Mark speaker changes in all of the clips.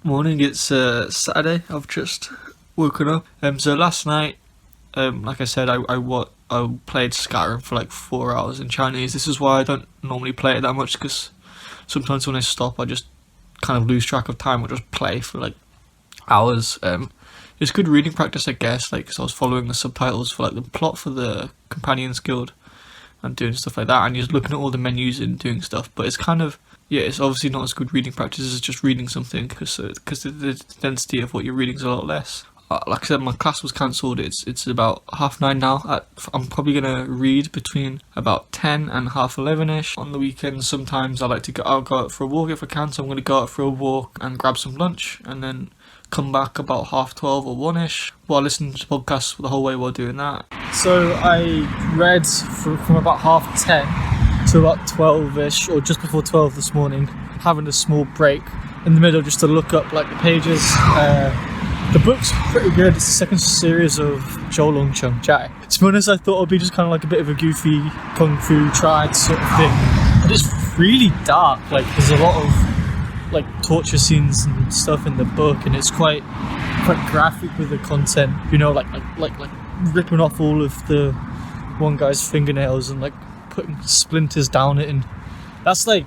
Speaker 1: Morning, it's Saturday. I've just woken up. So last night, like I said, I played Skyrim for like 4 hours in Chinese. This is why I don't normally play it that much, because sometimes when I stop, I just kind of lose track of time. I just play for like hours. It's good reading practice, I guess. Like, 'cause I was following the subtitles for like the plot for the Companions Guild and doing stuff like that, and you're just looking at all the menus and doing stuff. But it's kind of, yeah, it's obviously not as good reading practice as just reading something, because the density of what you're reading is a lot less. Like I said, my class was cancelled. It's about 9:30 now. I'm probably gonna read between about 10 and 11:30ish. On the weekends, sometimes I like to I'll go out for a walk if I can. So I'm gonna go out for a walk and grab some lunch, and then come back about 12:30 or 1:00ish, while listening to podcasts the whole way while doing that. So I read from about 10:30 to about 12:00ish, or just before 12 this morning, having a small break in the middle just to look up like the pages. The book's pretty good. It's the second series of Zhou Long Cheng Jai. To be honest, I thought it would be just kind of like a bit of a goofy kung fu triad sort of thing, but it's really dark. Like, there's a lot of like torture scenes and stuff in the book, and it's quite graphic with the content. You know, like ripping off all of the one guy's fingernails and like putting splinters down it, and that's like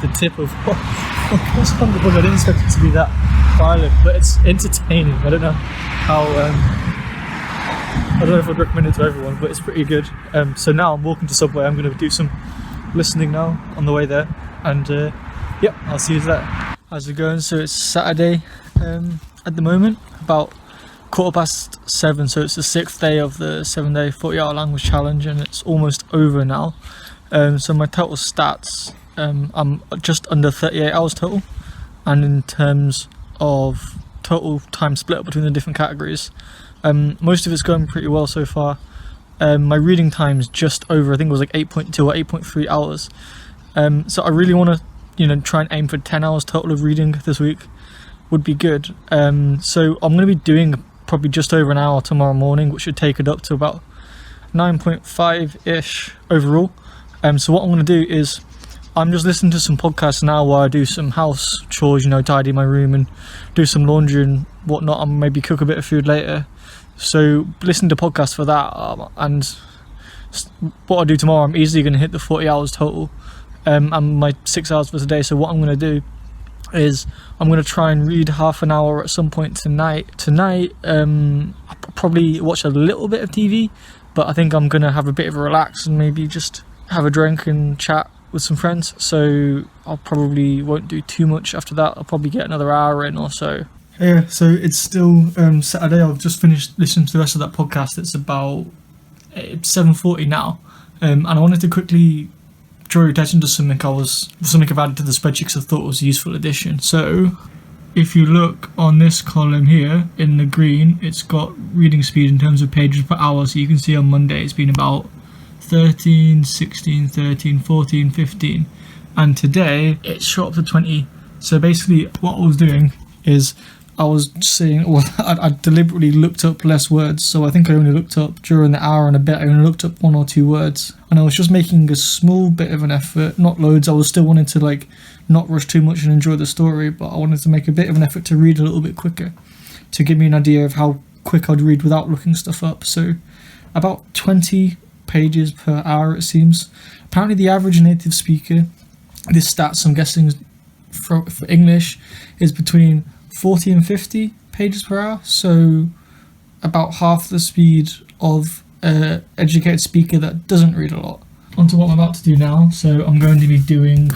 Speaker 1: the tip of what's on the book. I didn't expect it to be that violent, but it's entertaining. I don't know how. I don't know if I'd recommend it to everyone, but it's pretty good. So now I'm walking to Subway. I'm going to do some listening now on the way there, and yep, I'll see you there. How's it going? So it's Saturday at the moment, about 7:15. So it's the 6th day of the 7-day 40-hour language challenge, and it's almost over now. So my total stats, I'm just under 38 hours total, and in terms of total time split up between the different categories, most of it's going pretty well so far. My reading time's just over, I think it was like 8.2 or 8.3 hours. So I really want to, try and aim for 10 hours total of reading this week. Would be good. So I'm going to be doing probably just over an hour tomorrow morning, which should take it up to about 9.5-ish overall. So what I'm going to do is, I'm just listening to some podcasts now while I do some house chores, tidy my room and do some laundry and whatnot, and maybe cook a bit of food later. So listen to podcasts for that, and what I do tomorrow, I'm easily going to hit the 40 hours total, and my 6 hours for today. So what I'm going to do is, I'm going to try and read half an hour at some point tonight. I'll probably watch a little bit of TV, but I think I'm going to have a bit of a relax and maybe just have a drink and chat with some friends. So I'll probably won't do too much after that. I'll probably get another hour in or so. Yeah, so it's still Saturday. I've just finished listening to the rest of that podcast. It's about 7:40 now, and I wanted to quickly draw your attention to something I've added to the spreadsheet because I thought was a useful addition. So if you look on this column here in the green, it's got reading speed in terms of pages per hour. So you can see on Monday it's been about 13, 16, 13, 14, 15, and today it's shot up to 20. So basically what I was doing is I was saying, I deliberately looked up less words. So I think I only looked up, during the hour and a bit, I only looked up 1 or 2 words, and I was just making a small bit of an effort, not loads. I was still wanting to not rush too much and enjoy the story, but I wanted to make a bit of an effort to read a little bit quicker, to give me an idea of how quick I'd read without looking stuff up. So about 20 pages per hour it seems. Apparently the average native speaker, this stats I'm guessing for English, is between 40 and 50 pages per hour, so about half the speed of an educated speaker that doesn't read a lot. On to what I'm about to do now. So I'm going to be doing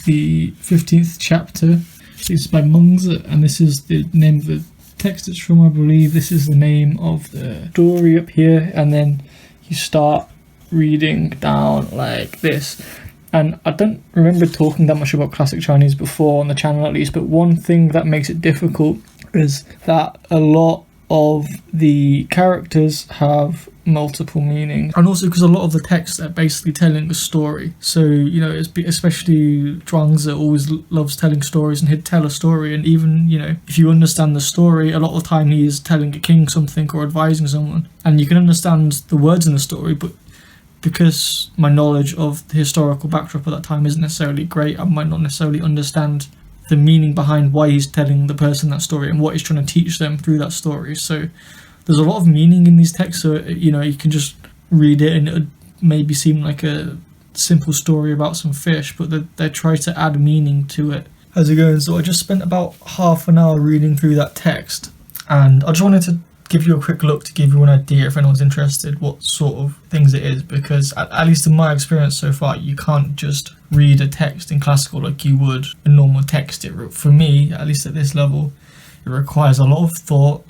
Speaker 1: the 15th chapter. This is by Mengzi, and this is the name of the text it's from, I believe. This is the name of the story up here, and then you start reading down like this. And I don't remember talking that much about classic Chinese before on the channel, at least, but one thing that makes it difficult is that a lot of the characters have multiple meanings, and also because a lot of the text are basically telling a story. So especially Zhuangzi always loves telling stories, and he'd tell a story, and even if you understand the story, a lot of the time he is telling a king something or advising someone, and you can understand the words in the story, but because my knowledge of the historical backdrop at that time isn't necessarily great, I might not necessarily understand the meaning behind why he's telling the person that story and what he's trying to teach them through that story. So there's a lot of meaning in these texts, so you know, you can just read it and it would maybe seem like a simple story about some fish, but they try to add meaning to it as it goes. So I just spent about half an hour reading through that text, and I just wanted to give you a quick look to give you an idea, if anyone's interested, what sort of things it is, because at least in my experience so far, you can't just read a text in classical like you would a normal text. For me, at least at this level, it requires a lot of thought,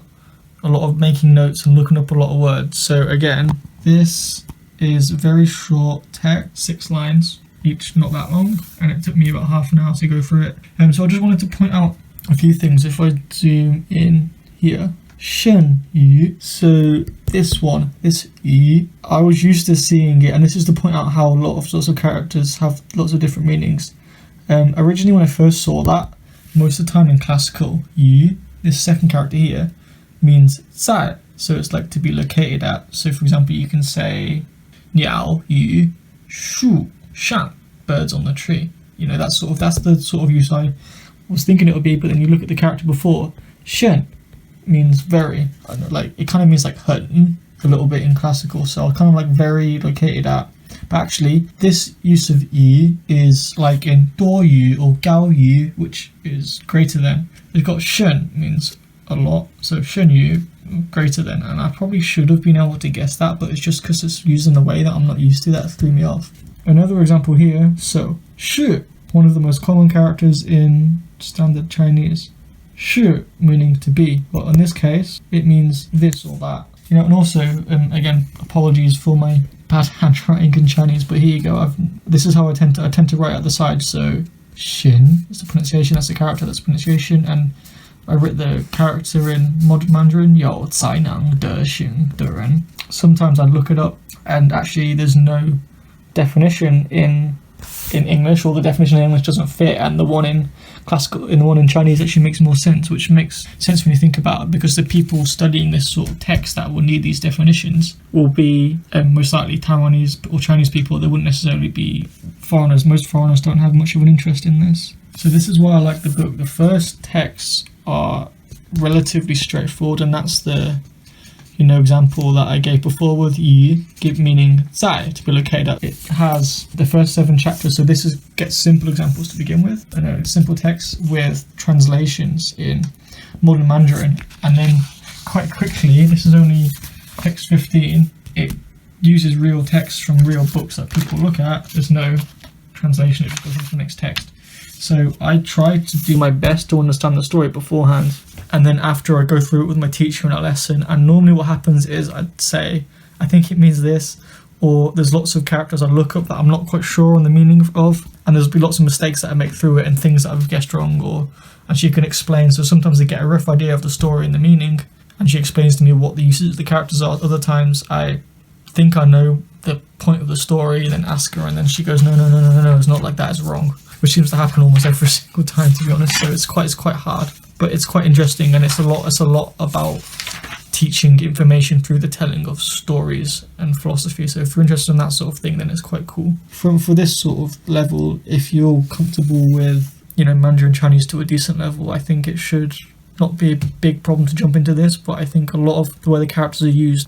Speaker 1: a lot of making notes and looking up a lot of words. So again, this is very short text, 6 lines each, not that long, and it took me about half an hour to go through it. So I just wanted to point out a few things. If I zoom in here, Shen Yu. So this one, this Yu, I was used to seeing it, and this is to point out how lots of characters have lots of different meanings. Originally, when I first saw that, most of the time in classical, Yu, this second character here, means zai. So it's like to be located at. So for example, you can say Niao Yu Shu Shan, birds on the tree. You know, that's the sort of use I was thinking it would be, but then you look at the character before, Shen means very, like it kind of means like很a little bit in classical, so kind of like very located at. But actually this use of yi is like in 多于 or 高于, which is greater than. It's got shen, means a lot, so 胜于 greater than, and I probably should have been able to guess that, but it's just because it's used in a way that I'm not used to that threw me off. Another example here, so 是, one of the most common characters in standard Chinese. 是 meaning to be, but in this case it means this or that. You know, and also again, apologies for my bad handwriting in Chinese, but here you go. This is how I tend to write at the side. So xin is the pronunciation, that's the character, that's the pronunciation, and I wrote the character in modern Mandarin, 有才能的行的人. Sometimes I look it up, and actually there's no definition in English, or the definition in English doesn't fit, and the one in classical, the one in Chinese actually makes more sense, which makes sense when you think about it, because the people studying this sort of text that will need these definitions will be most likely Taiwanese or Chinese people. They wouldn't necessarily be foreigners. Most foreigners don't have much of an interest in this. So this is why I like the book. The first texts are relatively straightforward, and that's the example that I gave before with yi, give meaning zai, to be located at. It has the first 7 chapters, so this gets simple examples to begin with, simple text with translations in modern Mandarin, and then quite quickly, this is only text 15, it uses real text from real books that people look at. There's no translation, it just goes into the next text. So I try to do my best to understand the story beforehand, and then after I go through it with my teacher in a lesson, and normally what happens is I'd say, I think it means this, or there's lots of characters I look up that I'm not quite sure on the meaning of, and there's be lots of mistakes that I make through it and things that I've guessed wrong, and she can explain. So sometimes I get a rough idea of the story and the meaning, and she explains to me what the uses of the characters are. Other times I think I know the point of the story, then ask her, and then she goes, no, it's not like that, it's wrong. Which seems to happen almost every single time, to be honest. So it's quite hard, but it's quite interesting, and it's a lot about teaching information through the telling of stories and philosophy. So if you're interested in that sort of thing, then it's quite cool. For this sort of level, if you're comfortable with Mandarin Chinese to a decent level, I think it should not be a big problem to jump into this. But I think a lot of the way the characters are used,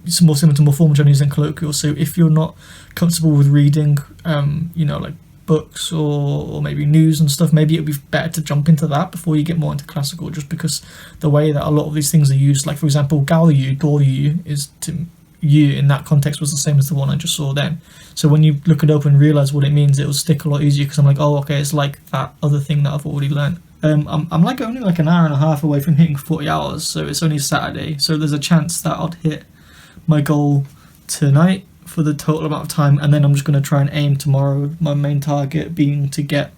Speaker 1: it's more similar to more formal Chinese than colloquial. So if you're not comfortable with reading, like books or maybe news and stuff, maybe it'd be better to jump into that before you get more into classical, just because the way that a lot of these things are used, like for example, 高于, 多于 is to you in that context was the same as the one I just saw then. So when you look it up and realize what it means, it'll stick a lot easier, because I'm like, oh, okay, it's like that other thing that I've already learned. I'm like only like an hour and a half away from hitting 40 hours, so it's only Saturday, so there's a chance that I'll hit my goal tonight for the total amount of time, and then I'm just going to try and aim tomorrow, my main target being to get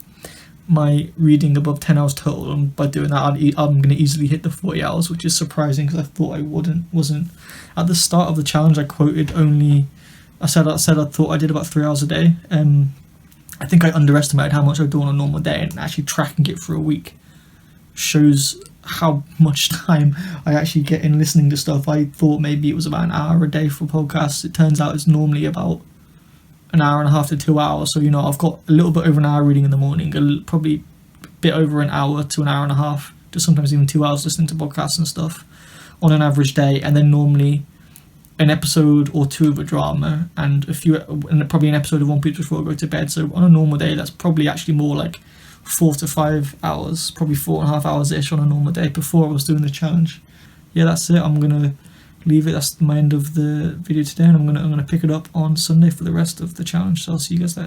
Speaker 1: my reading above 10 hours total, and by doing that I'm going to easily hit the 40 hours, which is surprising because I thought I wasn't. At the start of the challenge I quoted I said I thought I did about 3 hours a day. I think I underestimated how much I do on a normal day, and actually tracking it for a week shows how much time I actually get in listening to stuff. I thought maybe it was about an hour a day for podcasts. It turns out it's normally about an hour and a half to 2 hours. So I've got a little bit over an hour reading in the morning, probably bit over an hour to an hour and a half, to sometimes even 2 hours listening to podcasts and stuff on an average day, and then normally an episode or two of a drama and probably an episode of One Piece before I go to bed. So on a normal day, that's probably actually more like 4 to 5 hours, probably 4.5 hours ish on a normal day before I was doing the challenge. Yeah, that's it. I'm gonna leave it. That's my end of the video today, and I'm gonna pick it up on Sunday for the rest of the challenge. So I'll see you guys later.